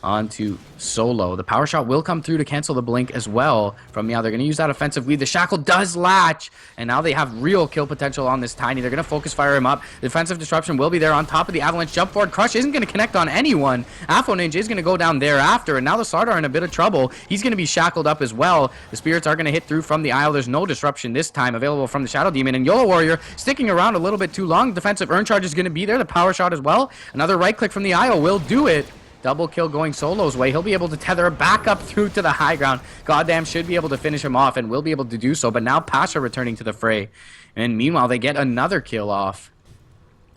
onto Solo. The Power Shot will come through to cancel the Blink as well from Meow. They're going to use that offensive lead. The Shackle does latch, and now they have real kill potential on this Tiny. They're going to focus fire him up. Defensive disruption will be there on top of the Avalanche. Jump forward. Crush isn't going to connect on anyone. Afoninge is going to go down thereafter, and now the Slardar in a bit of trouble. He's going to be shackled up as well. The Spirits are going to hit through from the Isle. There's no disruption this time available from the Shadow Demon, and YOLO Warrior sticking around a little bit too long. Defensive Urn Charge is going to be there. The Power Shot as well. Another right click from the Isle will do it. Double kill going Solo's way. He'll be able to tether back up through to the high ground. Goddamn should be able to finish him off and will be able to do so. But now Pasha returning to the fray. And meanwhile, they get another kill off.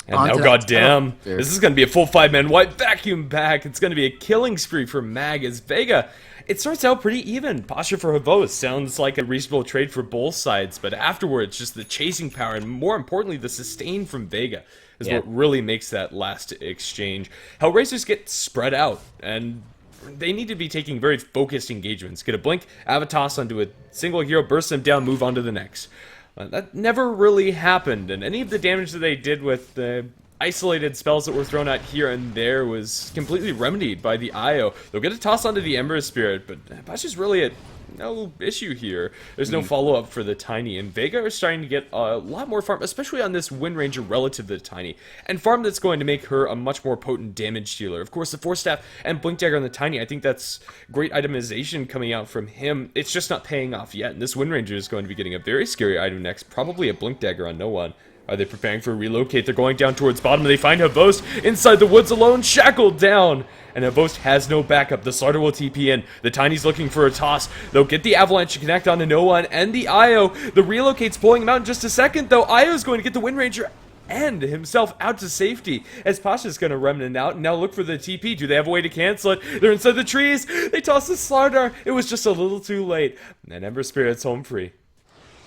And now, goddamn, this is going to be a full 5-man white vacuum back. It's going to be a killing spree for Mag as Vega. It starts out pretty even. Pasha for Havos sounds like a reasonable trade for both sides, but afterwards, just the chasing power and more importantly, the sustain from Vega is what really makes that last exchange. Hellraisers get spread out, and they need to be taking very focused engagements. Get a blink, have a toss onto a single hero, burst them down, move on to the next. That never really happened, and any of the damage that they did with the isolated spells that were thrown out here and there was completely remedied by the IO. They'll get a toss onto the Ember Spirit, but Pasha's really at no issue here. There's no follow-up for the Tiny, and Vega are starting to get a lot more farm, especially on this Wind Ranger relative to the Tiny, and farm that's going to make her a much more potent damage dealer. Of course, the Force Staff and Blink Dagger on the Tiny, I think that's great itemization coming out from him. It's just not paying off yet, and this Wind Ranger is going to be getting a very scary item next, probably a Blink Dagger on no one. Are they preparing for a relocate? They're going down towards bottom. They find Havost inside the woods alone, shackled down. And Havost has no backup. The Slardar will TP in. The Tiny's looking for a toss. They'll get the Avalanche to connect onto no one. And the IO. The relocate's pulling him out in just a second, though. IO's going to get the Wind Ranger and himself out to safety as Pasha's going to remnant out and now look for the TP. Do they have a way to cancel it? They're inside the trees. They toss the Slardar. It was just a little too late. And Ember Spirit's home free.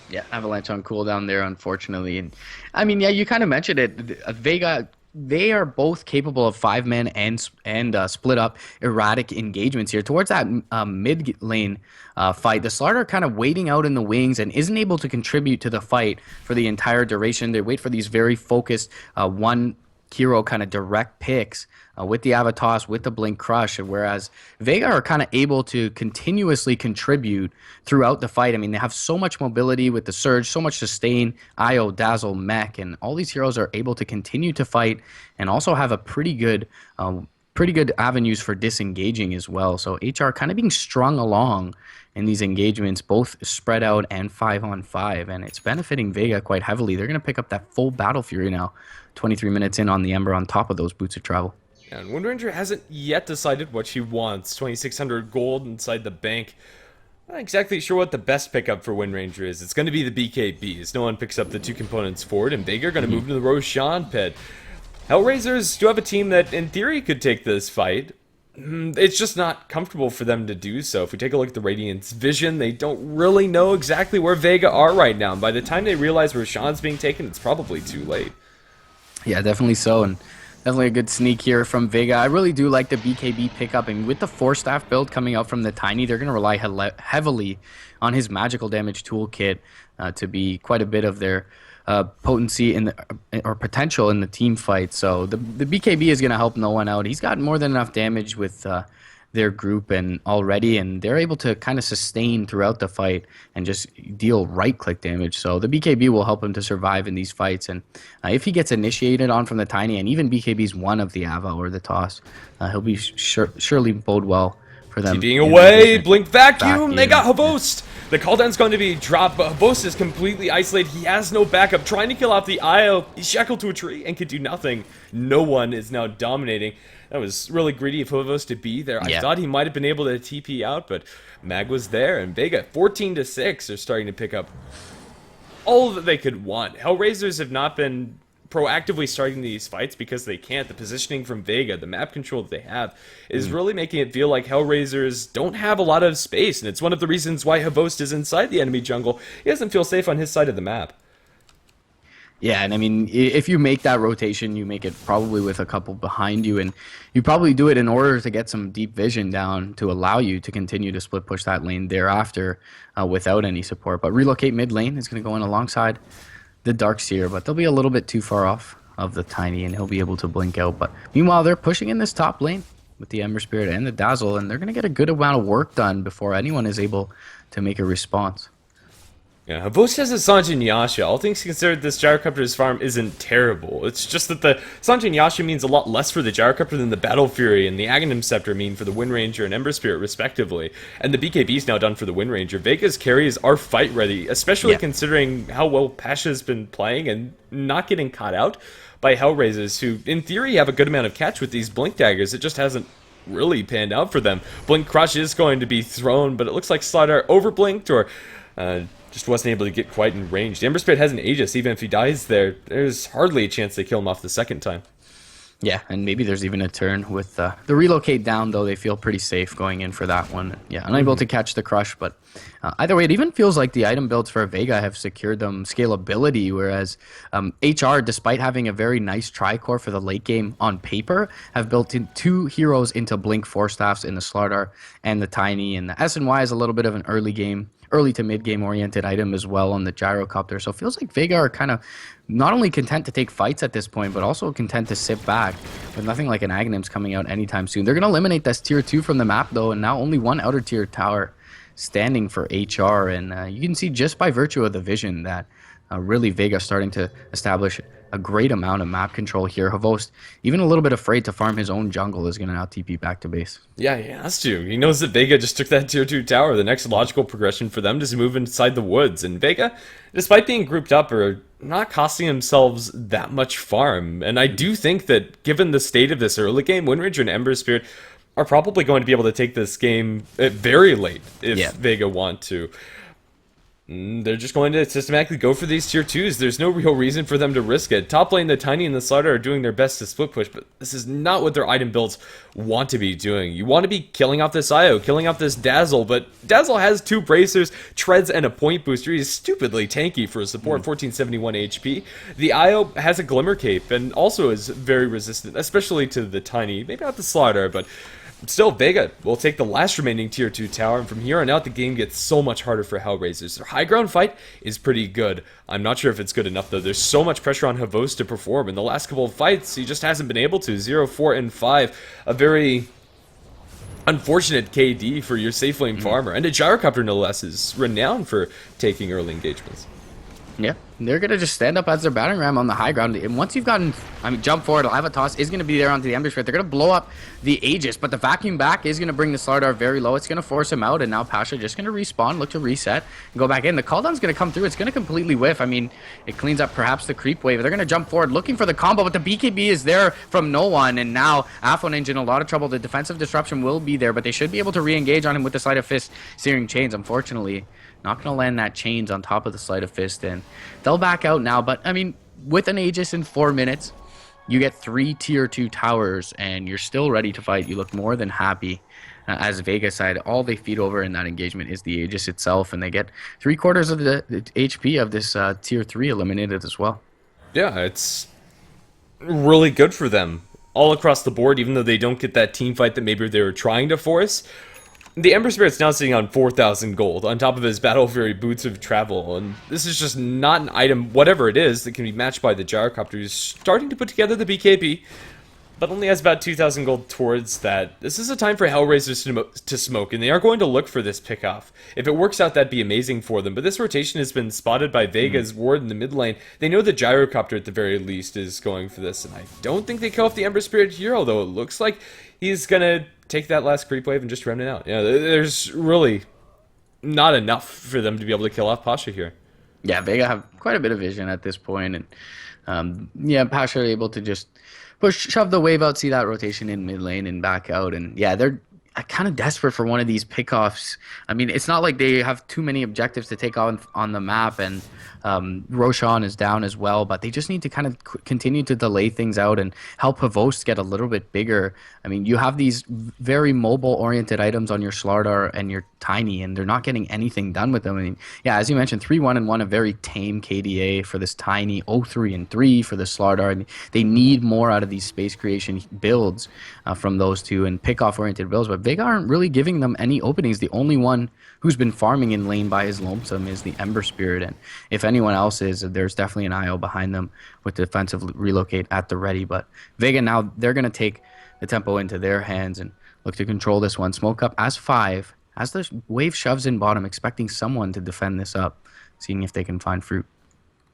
Yeah, Avalanche on cooldown there, unfortunately. And I mean, yeah, you kind of mentioned it. Vega, they are both capable of 5-man and split up erratic engagements here. Towards that mid lane fight, the Slardar kind of waiting out in the wings and isn't able to contribute to the fight for the entire duration. They wait for these very focused one hero kind of direct picks with the Avatos, with the Blink Crush, whereas Vega are kind of able to continuously contribute throughout the fight. I mean, they have so much mobility with the Surge, so much sustain, IO, Dazzle, Mech, and all these heroes are able to continue to fight and also have a pretty good avenues for disengaging as well. So HR kind of being strung along in these engagements, both spread out and 5-on-5, and it's benefiting Vega quite heavily. They're going to pick up that full Battle Fury now, 23 minutes in on the Ember on top of those Boots of Travel. And Wind Ranger hasn't yet decided what she wants. 2,600 gold inside the bank. I'm not exactly sure what the best pickup for Wind Ranger is. It's going to be the BKBs. No one picks up the 2 components forward, and Vega are going to move to the Roshan pit. Hellraisers do have a team that, in theory, could take this fight. It's just not comfortable for them to do so. If we take a look at the Radiant's vision, they don't really know exactly where Vega are right now. And by the time they realize Roshan's being taken, it's probably too late. Yeah, definitely so, and definitely a good sneak here from Vega. I really do like the BKB pickup, and with the Force Staff build coming out from the Tiny, they're going to rely heavily on his magical damage toolkit to be quite a bit of their potency in or potential in the team fight. So the BKB is going to help no one out. He's got more than enough damage with their group and they're able to kind of sustain throughout the fight and just deal right-click damage. So the BKB will help him to survive in these fights, and if he gets initiated on from the Tiny, and even BKB's one of the Ava or the Toss, he'll be surely bode well for them. TVing away, Blink Vacuum, they got Havost! The cooldown's going to be dropped, but Havost is completely isolated. He has no backup, trying to kill off the IO. He's shackled to a tree and can do nothing. No one is now dominating. That was really greedy of Hovos to be there. I Yeah. thought he might have been able to TP out, but Mag was there, and Vega 14 to 6 are starting to pick up all that they could want. Hellraisers have not been proactively starting these fights because they can't. The positioning from Vega, the map control that they have, is really making it feel like Hellraisers don't have a lot of space, and it's one of the reasons why Havost is inside the enemy jungle. He doesn't feel safe on his side of the map. Yeah, and I mean, if you make that rotation, you make it probably with a couple behind you, and you probably do it in order to get some deep vision down to allow you to continue to split push that lane thereafter without any support. But relocate mid lane is going to go in alongside the Darkseer, but they'll be a little bit too far off of the Tiny, and he'll be able to blink out. But meanwhile, they're pushing in this top lane with the Ember Spirit and the Dazzle, and they're going to get a good amount of work done before anyone is able to make a response. Yeah, Havost has a Sanjin Yasha. All things considered, this Gyrocopter's farm isn't terrible. It's just that the Sanjin Yasha means a lot less for the Gyrocopter than the Battle Fury and the Aghanim Scepter mean for the Wind Ranger and Ember Spirit, respectively. And the BKB's now done for the Wind Ranger. Vega's carries are fight ready, especially considering how well Pasha's been playing and not getting caught out by Hellraisers, who, in theory, have a good amount of catch with these Blink Daggers. It just hasn't really panned out for them. Blink Crush is going to be thrown, but it looks like Slardar overblinked or just wasn't able to get quite in range. The Ember Spirit has an Aegis. Even if he dies there, there's hardly a chance they kill him off the second time. Yeah, and maybe there's even a turn with the relocate down, though they feel pretty safe going in for that one. Yeah, unable to catch the Crush, but either way, it even feels like the item builds for Vega have secured them scalability, whereas HR, despite having a very nice Tricore for the late game on paper, have built in two heroes into Blink Force Staffs in the Slardar and the Tiny, and the SNY is a little bit of an early to mid game oriented item as well on the Gyrocopter. So it feels like Vega are kind of not only content to take fights at this point, but also content to sit back with nothing like an Aghanim's coming out anytime soon. They're going to eliminate this tier 2 from the map though, and now only one outer tier tower standing for HR. And you can see just by virtue of the vision that really Vega starting to establish a great amount of map control here. Havost, even a little bit afraid to farm his own jungle, is going to now TP back to base. Yeah, he has to. He knows that Vega just took that tier 2 tower. The next logical progression for them is to move inside the woods. And Vega, despite being grouped up, are not costing themselves that much farm. And I do think that given the state of this early game, Wind Ranger and Ember Spirit are probably going to be able to take this game very late if Vega want to. They're just going to systematically go for these tier 2s. There's no real reason for them to risk it. Top lane, the Tiny and the Slardar are doing their best to split push, but this is not what their item builds want to be doing. You want to be killing off this IO, killing off this Dazzle, but Dazzle has 2 bracers, treads, and a point booster. He's stupidly tanky for a support, 1471 HP. The IO has a Glimmer Cape and also is very resistant, especially to the Tiny. Maybe not the Slardar, but still, Vega will take the last remaining tier 2 tower, and from here on out, the game gets so much harder for Hellraisers. Their high ground fight is pretty good. I'm not sure if it's good enough, though. There's so much pressure on Havost to perform. In the last couple of fights, he just hasn't been able to. 0, 4, and 5. A very unfortunate KD for your safe lane farmer. And a Gyrocopter, no less, is renowned for taking early engagements. Yeah, they're going to just stand up as their battering ram on the high ground. And once you've gotten, jump forward, Toss is going to be there onto the Ember Spirit. They're going to blow up the Aegis, but the vacuum back is going to bring the Slardar very low. It's going to force him out, and now Pasha just going to respawn, look to reset, and go back in. The cooldown's going to come through. It's going to completely whiff. It cleans up perhaps the creep wave. They're going to jump forward looking for the combo, but the BKB is there from no one, and now Ninja in a lot of trouble. The defensive disruption will be there, but they should be able to re-engage on him with the Sleight of Fist Searing Chains. Unfortunately, not going to land that chains on top of the Sleight of Fist, and they'll back out now. But, with an Aegis in 4 minutes, you get 3 tier 2 towers, and you're still ready to fight. You look more than happy as Vega side. All they feed over in that engagement is the Aegis itself, and they get 3/4 of the HP of this tier 3 eliminated as well. Yeah, it's really good for them all across the board, even though they don't get that team fight that maybe they were trying to force. The Ember Spirit's now sitting on 4,000 gold on top of his Battle Fury Boots of Travel, and this is just not an item, whatever it is, that can be matched by the Gyrocopter. He's starting to put together the BKB, but only has about 2,000 gold towards that. This is a time for Hellraisers to smoke, and they are going to look for this pick-off. If it works out, that'd be amazing for them, but this rotation has been spotted by Vega's ward in the mid lane. They know the Gyrocopter, at the very least, is going for this, and I don't think they kill off the Ember Spirit hero, though it looks like he's gonna take that last creep wave and just run it out. Yeah, there's really not enough for them to be able to kill off Pasha here. Yeah, Vega have quite a bit of vision at this point, and Pasha are able to just shove the wave out, see that rotation in mid lane and back out. And yeah, they're kind of desperate for one of these pickoffs. I mean, it's not like they have too many objectives to take on the map, and Roshan is down as well, but they just need to kind of continue to delay things out and help Havost get a little bit bigger. I mean, you have these very mobile-oriented items on your Slardar and your Tiny, and they're not getting anything done with them. I mean, yeah, as you mentioned, 3-1-1, a very tame KDA for this Tiny, 0-3-3 for the Slardar. I mean, they need more out of these space creation builds from those two and pick-off-oriented builds, but Vega aren't really giving them any openings. The only one who's been farming in lane by his lonesome is the Ember Spirit, and if anyone else is, there's definitely an IO behind them with defensive relocate at the ready. But Vega now, they're going to take the tempo into their hands and look to control this one. Smoke up as 5, as the wave shoves in bottom, expecting someone to defend this up, seeing if they can find fruit.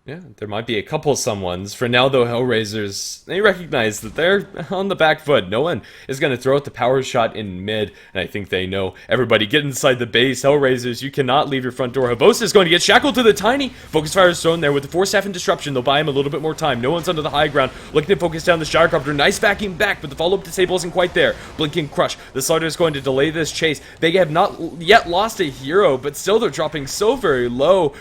Yeah, there might be a couple someones. For now, though, Hellraisers, they recognize that they're on the back foot. No one is going to throw out the power shot in mid, and I think they know. Everybody get inside the base. Hellraisers, you cannot leave your front door. Havost is going to get shackled to the Tiny. Focus Fire is thrown there with the Force Staff and Disruption. They'll buy him a little bit more time. No one's under the high ground. Looking to focus down the Gyrocopter. Nice backing back, but the follow-up disable isn't quite there. Blinking Crush. The Slider is going to delay this chase. They have not yet lost a hero, but still they're dropping so very low.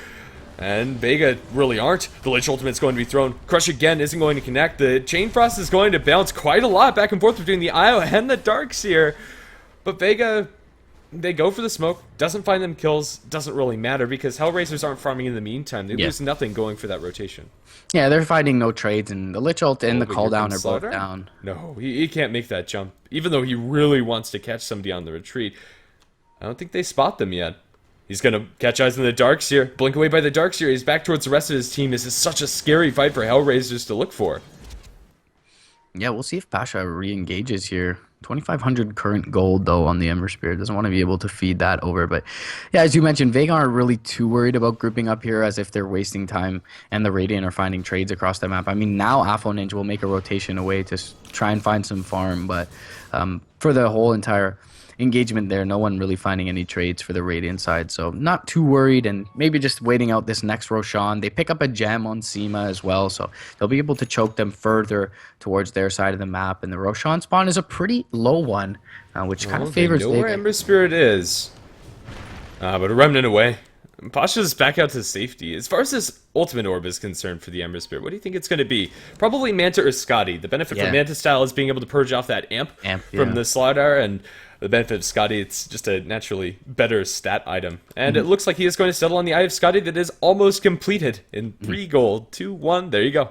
And Vega really aren't. The Lich Ultimate's going to be thrown. Crush again isn't going to connect. The Chain Frost is going to bounce quite a lot back and forth between the IO and the Darks here. But Vega, they go for the smoke. Doesn't find them kills. Doesn't really matter because Hellraisers aren't farming in the meantime. They lose nothing going for that rotation. Yeah, they're finding no trades, and the Lich Ult and the Call Down are both down. No, he can't make that jump. Even though he really wants to catch somebody on the retreat. I don't think they spot them yet. He's going to catch eyes on the Darks here. Blink away by the Darks here. He's back towards the rest of his team. This is such a scary fight for Hellraisers to look for. Yeah, we'll see if Pasha re-engages here. 2,500 current gold, though, on the Ember Spirit. Doesn't want to be able to feed that over. But, yeah, as you mentioned, Vega aren't really too worried about grouping up here as if they're wasting time and the Radiant are finding trades across the map. I mean, now Afo Ninja will make a rotation away to try and find some farm. But for the whole entire engagement there, no one really finding any trades for the Radiant side, so not too worried, and maybe just waiting out this next Roshan. They pick up a gem on Seema as well, so they'll be able to choke them further towards their side of the map, and the Roshan spawn is a pretty low one, which kind of favors Vega. Where Ember Spirit is, but a Remnant away. Pasha's back out to safety. As far as this ultimate orb is concerned for the Ember Spirit, what do you think it's going to be? Probably Manta or Scotty. The benefit from Manta style is being able to purge off that amp from the Slardar, and the benefit of Scotty, it's just a naturally better stat item. And it looks like he is going to settle on the Eye of Scotty that is almost completed in 3 gold, 2-1. There you go.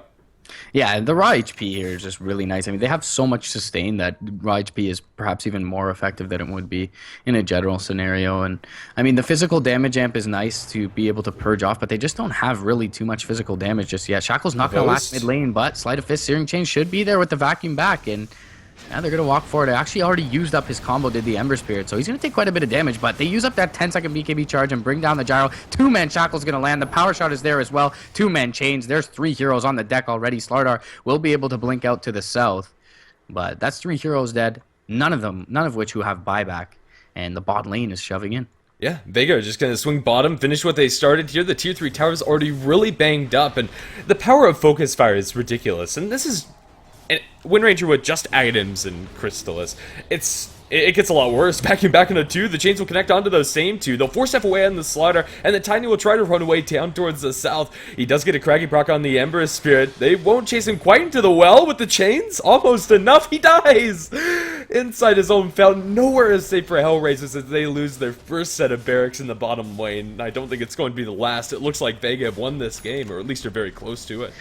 Yeah, the raw HP here is just really nice. I mean, they have so much sustain that raw HP is perhaps even more effective than it would be in a general scenario. And I mean, the physical damage amp is nice to be able to purge off, but they just don't have really too much physical damage just yet. Shackle's not going to last mid lane, but Sleight of Fist, Searing Chain should be there with the vacuum back, and now they're going to walk forward. I actually already used up his combo, did the Ember Spirit, so he's going to take quite a bit of damage, but they use up that 10-second BKB charge and bring down the gyro. 2-man Shackle's going to land. The power shot is there as well. 2-man Chains. There's 3 heroes on the deck already. Slardar will be able to blink out to the south, but that's 3 heroes dead, none of which who have buyback, and the bot lane is shoving in. Yeah, Vega are just going to swing bottom, finish what they started here. The tier 3 tower is already really banged up, and the power of Focus Fire is ridiculous, and this is Wind Ranger with just items and Crystallis. It gets a lot worse. Backing back into 2, the chains will connect onto those same 2. They'll force step away on the Slider, and the Tiny will try to run away down towards the south. He does get a craggy proc on the Ember Spirit. They won't chase him quite into the well with the chains. Almost enough. He dies inside his own fountain. Nowhere is safe for Hellraisers as they lose their first set of barracks in the bottom lane. I don't think it's going to be the last. It looks like Vega have won this game, or at least are very close to it.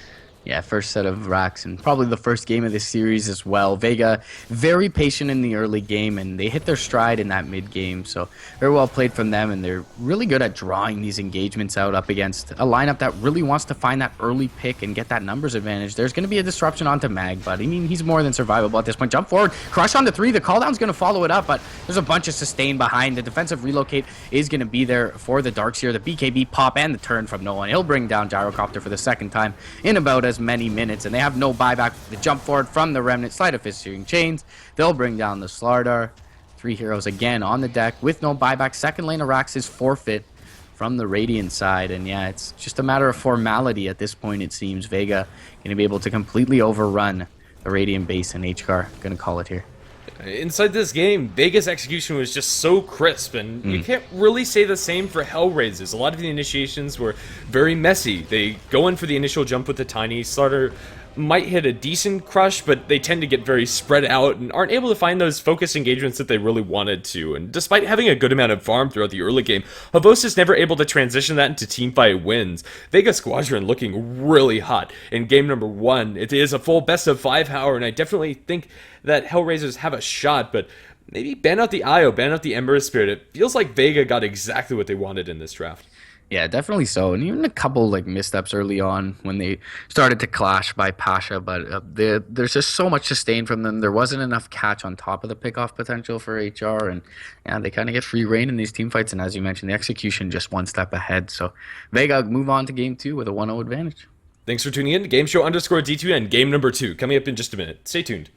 Yeah, first set of racks, and probably the first game of this series as well. Vega, very patient in the early game, and they hit their stride in that mid game, so very well played from them, and they're really good at drawing these engagements out up against a lineup that really wants to find that early pick and get that numbers advantage. There's going to be a disruption onto Mag, but I mean, he's more than survivable at this point. Jump forward, Crush onto 3, the cooldown's going to follow it up, but there's a bunch of sustain behind. The defensive relocate is going to be there for the Darks here. The BKB pop and the turn from no one. He'll bring down Gyrocopter for the second time in about as many minutes, and they have no buyback. The jump forward from the Remnant, Sleight of Fist, Searing Chains. They'll bring down the Slardar. 3 heroes again on the deck with no buyback. Second lane of racks is forfeit from the Radiant side, and yeah, it's just a matter of formality at this point. It seems Vega going to be able to completely overrun Radiant base and H-Car. Gonna call it here. Inside this game, Vega's execution was just so crisp, and you can't really say the same for Hellraisers. A lot of the initiations were very messy. They go in for the initial jump with the Tiny. Starter might hit a decent crush, but they tend to get very spread out and aren't able to find those focused engagements that they really wanted to. And despite having a good amount of farm throughout the early game, Havos is never able to transition that into teamfight wins. Vega Squadron looking really hot in game number 1. It is a full best of 5 hour, and I definitely think that Hellraisers have a shot, but maybe ban out the Io, ban out the Ember Spirit. It feels like Vega got exactly what they wanted in this draft. Yeah, definitely so. And even a couple like missteps early on when they started to clash by Pasha, but there's just so much sustain from them. There wasn't enough catch on top of the pickoff potential for HR, and yeah, they kind of get free reign in these team fights. And as you mentioned, the execution just one step ahead. So Vega move on to game 2 with a 1-0 advantage. Thanks for tuning in to GameShow_D2 and game number 2 coming up in just a minute. Stay tuned.